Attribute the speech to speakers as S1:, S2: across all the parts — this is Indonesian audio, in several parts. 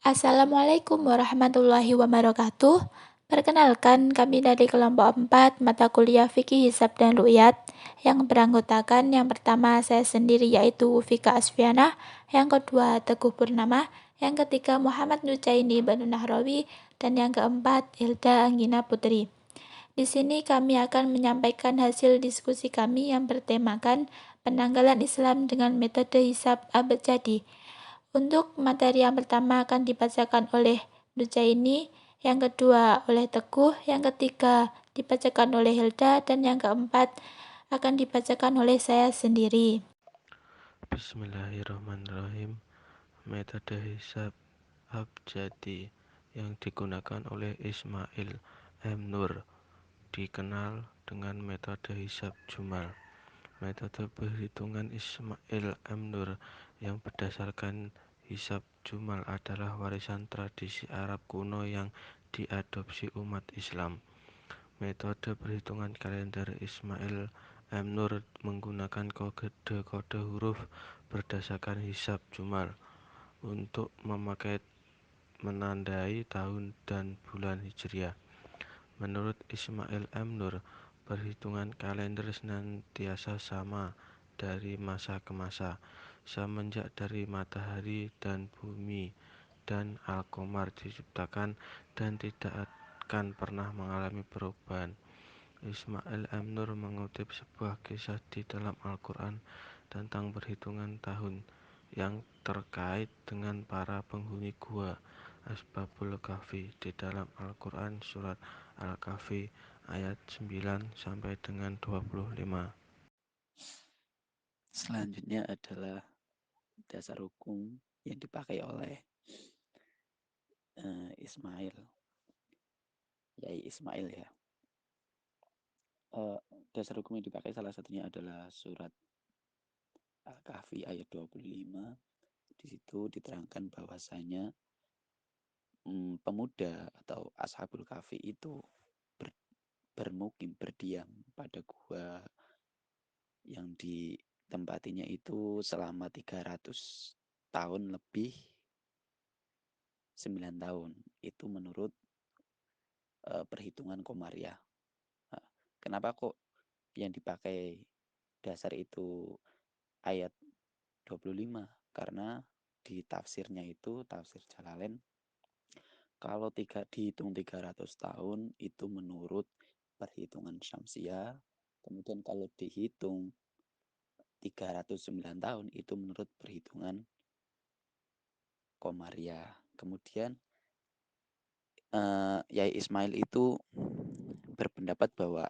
S1: Assalamualaikum warahmatullahi wabarakatuh. Perkenalkan, kami dari kelompok 4 mata kuliah Fikih Hisab dan Ru'yat yang beranggotakan yang pertama saya sendiri yaitu Fika Asfiana, yang kedua Teguh Purnama, yang ketiga Muhammad Nucaini Banu Nahrawi, dan yang keempat Hilda Anggina Putri. Di sini kami akan menyampaikan hasil diskusi kami yang bertemakan penanggalan Islam dengan metode hisab abjadi. Untuk materi yang pertama akan dibacakan oleh Nucaini, yang kedua oleh Teguh, yang ketiga dibacakan oleh Hilda, dan yang keempat akan dibacakan oleh saya sendiri.
S2: Bismillahirrahmanirrahim. Metode hisab abjadi yang digunakan oleh Ismail M. Nur dikenal dengan metode hisab jumal. Metode perhitungan Ismail M. Nur yang berdasarkan hisab jumal adalah warisan tradisi Arab kuno yang diadopsi umat Islam. Metode perhitungan kalender Ismail M. Nur menggunakan kode-kode huruf berdasarkan hisab jumal untuk menandai tahun dan bulan Hijriah. Menurut Ismail M. Nur, perhitungan kalender senantiasa sama dari masa ke masa, semenjak dari matahari dan bumi dan Al-Qamar diciptakan dan tidak akan pernah mengalami perubahan. Ismail M. Nur mengutip sebuah kisah di dalam Al-Quran tentang perhitungan tahun yang terkait dengan para penghuni gua Asbabul Kahfi di dalam Al-Quran surat Al-Kahfi ayat 9 sampai dengan 25.
S3: Selanjutnya adalah dasar hukum yang dipakai oleh Ismail, Yai Ismail ya. Dasar hukum yang dipakai salah satunya adalah surat Al-Kahfi ayat 25. Di situ diterangkan bahwasanya pemuda atau Ashabul Kahfi itu bermukim, berdiam pada gua yang ditempatinya itu selama 300 tahun lebih 9 tahun. Itu menurut perhitungan Komariah. Nah, kenapa kok yang dipakai dasar itu ayat 25? Karena di tafsirnya itu, tafsir Jalalain, kalau dihitung 300 tahun itu menurut perhitungan Syamsiah, kemudian kalau dihitung 309 tahun itu menurut perhitungan Komariah. Kemudian Yai Ismail itu berpendapat bahwa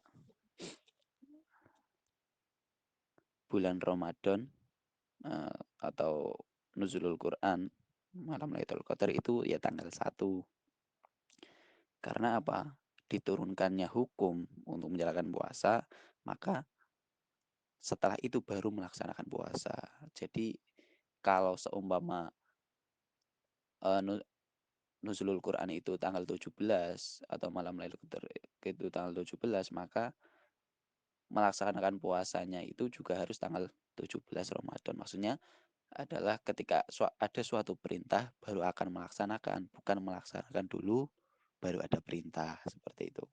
S3: bulan Ramadan atau Nuzulul Quran malam Lailatul Qadar itu ya tanggal 1. Karena apa? Diturunkannya hukum untuk menjalankan puasa, maka setelah itu baru melaksanakan puasa. Jadi kalau seumpama Nuzulul Quran itu tanggal 17 atau malam Lailatul Qadar itu tanggal 17, maka melaksanakan puasanya itu juga harus tanggal 17 Ramadan. Maksudnya adalah ketika ada suatu perintah baru akan melaksanakan, bukan melaksanakan dulu baru ada perintah, seperti itu.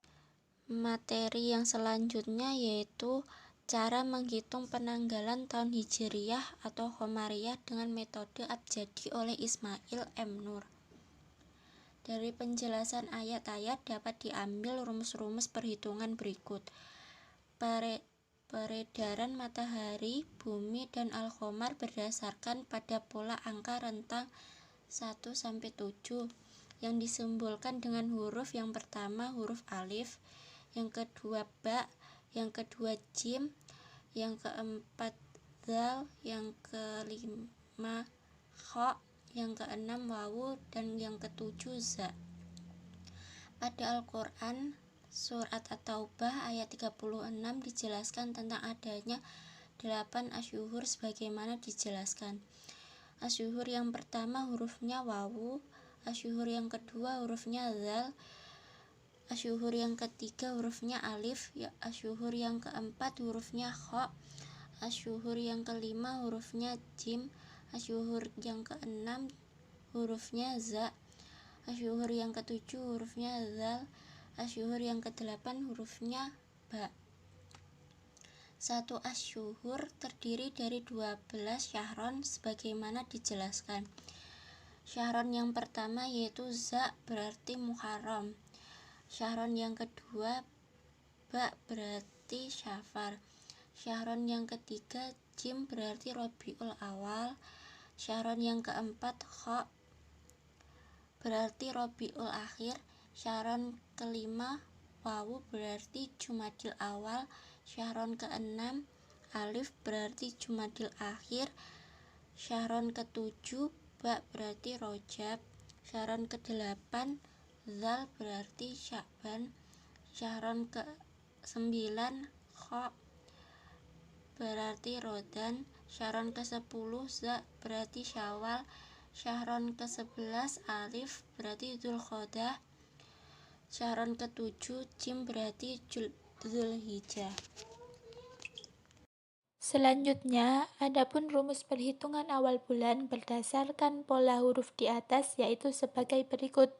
S4: Materi yang selanjutnya yaitu cara menghitung penanggalan tahun Hijriyah atau Qamariyah dengan metode abjadi oleh Ismail M. Nur. Dari penjelasan ayat-ayat dapat diambil rumus-rumus perhitungan berikut. Peredaran matahari, bumi, dan Al-Qamar berdasarkan pada pola angka rentang 1-7 yang disimbolkan dengan huruf yang pertama huruf alif, yang kedua ba, yang kedua jim, yang keempat zal, yang kelima kha, yang keenam wawu, dan yang ketujuh za. Pada Al-Quran surat At-Taubah ayat 36 dijelaskan tentang adanya 8 asyhur sebagaimana dijelaskan. Asyhur yang pertama hurufnya wawu, asyhur yang kedua hurufnya zal, asyhur yang ketiga hurufnya alif, asyhur yang keempat hurufnya kha, asyhur yang kelima hurufnya jim, asyhur yang keenam hurufnya za, Asyuhur yang ke-7 hurufnya dzal. Asyuhur yang ke-8 hurufnya ba. 1 asyuhur terdiri dari 12 syahron sebagaimana dijelaskan. Syahron yang pertama yaitu za berarti Muharram. Syahron yang kedua ba berarti Syafar. Syahron yang ketiga jim berarti Rabiul Awal. Syahron yang keempat kha berarti Rabiul Akhir. Syahron kelima wawu berarti Jumadil Awal. Syahron keenam alif berarti Jumadil Akhir. Syahron ketujuh ba berarti Rojab. Syahron ke-8 zal berarti Sya'ban. Syahron ke-9 kha berarti Rodan. Syahron ke-10 za berarti Syawal. Syahron ke-11 alif berarti Dzulqa'dah. Syahron ke-7 jim berarti Dzulhijjah.
S1: Selanjutnya, adapun rumus perhitungan awal bulan berdasarkan pola huruf di atas yaitu sebagai berikut.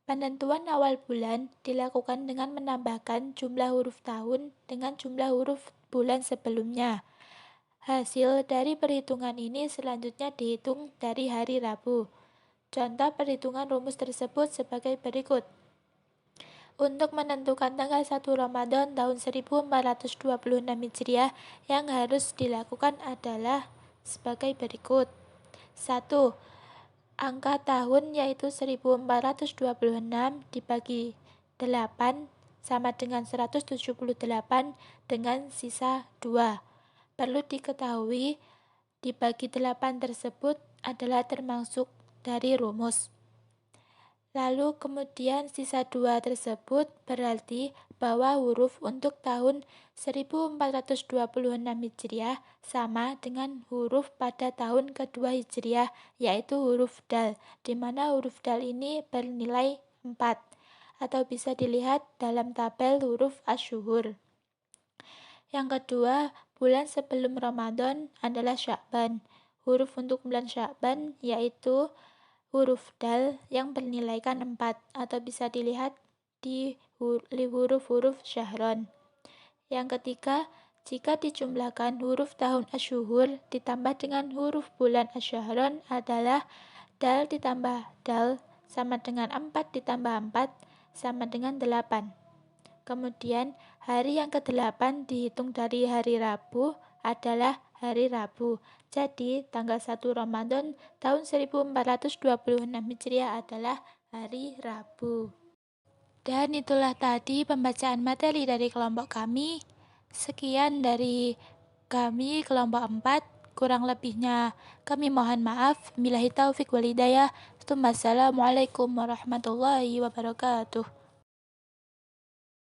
S1: Penentuan awal bulan dilakukan dengan menambahkan jumlah huruf tahun dengan jumlah huruf bulan sebelumnya. Hasil dari perhitungan ini selanjutnya dihitung dari hari Rabu. Contoh perhitungan rumus tersebut sebagai berikut. Untuk menentukan tanggal 1 Ramadan tahun 1426 Hijriah yang harus dilakukan adalah sebagai berikut. 1. Angka tahun yaitu 1426 dibagi 8 sama dengan 178 dengan sisa 2. Perlu diketahui dibagi 8 tersebut adalah termasuk dari rumus. Lalu kemudian sisa 2 tersebut berarti bahwa huruf untuk tahun 1426 Hijriah sama dengan huruf pada tahun kedua Hijriah yaitu huruf dal, di mana huruf dal ini bernilai 4 atau bisa dilihat dalam tabel huruf asyuhur. Yang kedua, bulan sebelum Ramadan adalah Sya'ban. Huruf untuk bulan Sya'ban yaitu huruf dal yang bernilaikan 4 atau bisa dilihat di huruf-huruf syahron. Yang ketiga, jika dijumlahkan huruf tahun asyuhur ditambah dengan huruf bulan asyahron adalah dal ditambah dal sama dengan 4 ditambah 4 sama dengan 8. Kemudian hari yang ke-8 dihitung dari hari Rabu adalah hari Rabu. Jadi tanggal 1 Ramadan tahun 1426 Hijriah adalah hari Rabu. Dan itulah tadi pembacaan materi dari kelompok kami. Sekian dari kami kelompok 4. Kurang lebihnya kami mohon maaf. Billahi taufik wal hidayah. Assalamualaikum warahmatullahi wabarakatuh.